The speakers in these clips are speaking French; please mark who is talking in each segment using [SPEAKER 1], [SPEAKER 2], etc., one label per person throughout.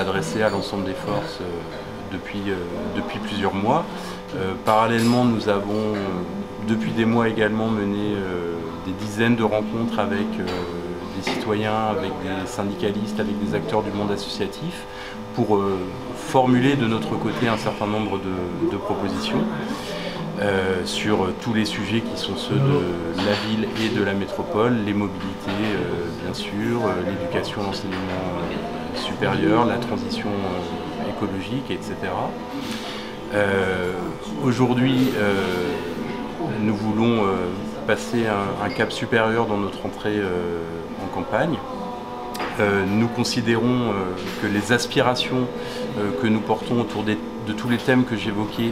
[SPEAKER 1] adressé à l'ensemble des forces depuis plusieurs mois. Parallèlement, nous avons depuis des mois également mené des dizaines de rencontres avec des citoyens, avec des syndicalistes, avec des acteurs du monde associatif pour formuler de notre côté un certain nombre de propositions sur tous les sujets qui sont ceux de la ville et de la métropole, les mobilités bien sûr, l'éducation, l'enseignement supérieur, la transition écologique, etc. Aujourd'hui, nous voulons passer un cap supérieur dans notre entrée en campagne. Nous considérons que les aspirations que nous portons autour de tous les thèmes que j'évoquais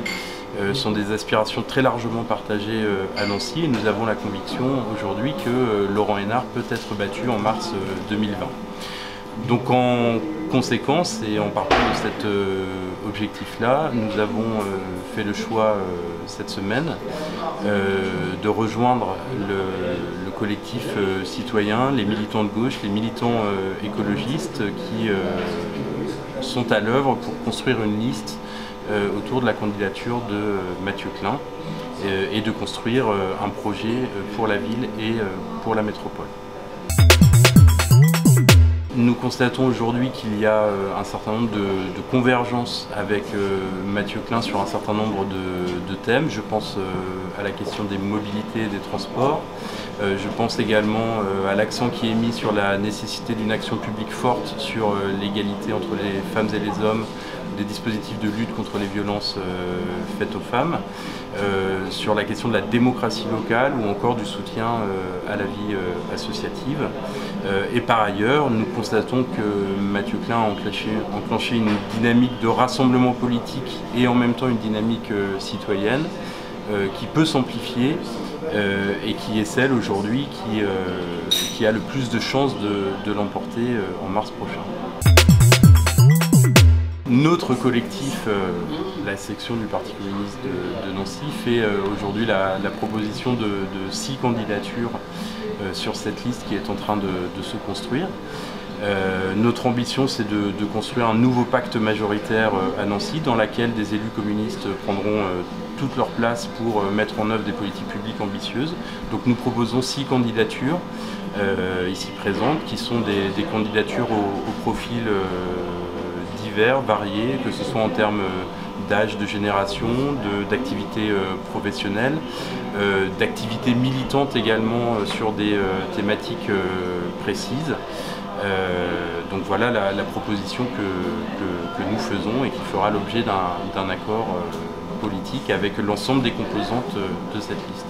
[SPEAKER 1] sont des aspirations très largement partagées à Nancy et nous avons la conviction aujourd'hui que Laurent Hénart peut être battu en mars 2020. Donc en conséquence et en partant de cet objectif-là, nous avons fait le choix cette semaine de rejoindre le collectif citoyen, les militants de gauche, les militants écologistes qui sont à l'œuvre pour construire une liste autour de la candidature de Mathieu Klein et de construire un projet pour la ville et pour la métropole. Nous constatons aujourd'hui qu'il y a un certain nombre de convergences avec Mathieu Klein sur un certain nombre de thèmes. Je pense à la question des mobilités et des transports. Je pense également à l'accent qui est mis sur la nécessité d'une action publique forte sur l'égalité entre les femmes et les hommes, des dispositifs de lutte contre les violences faites aux femmes, sur la question de la démocratie locale ou encore du soutien à la vie associative. Et par ailleurs, nous constatons que Mathieu Klein a enclenché une dynamique de rassemblement politique et en même temps une dynamique citoyenne qui peut s'amplifier et qui est celle aujourd'hui qui a le plus de chances de l'emporter en mars prochain. Notre collectif, la section du Parti communiste de Nancy, fait aujourd'hui la proposition de 6 candidatures sur cette liste qui est en train de se construire. Notre ambition, c'est de construire un nouveau pacte majoritaire à Nancy dans lequel des élus communistes prendront toute leur place pour mettre en œuvre des politiques publiques ambitieuses. Donc nous proposons 6 candidatures ici présentes qui sont des candidatures au profil divers, variés, que ce soit en termes d'âge, de génération, d'activité professionnelle, d'activité militante également sur des thématiques précises. Donc voilà la proposition que nous faisons et qui fera l'objet d'un accord politique avec l'ensemble des composantes de cette liste.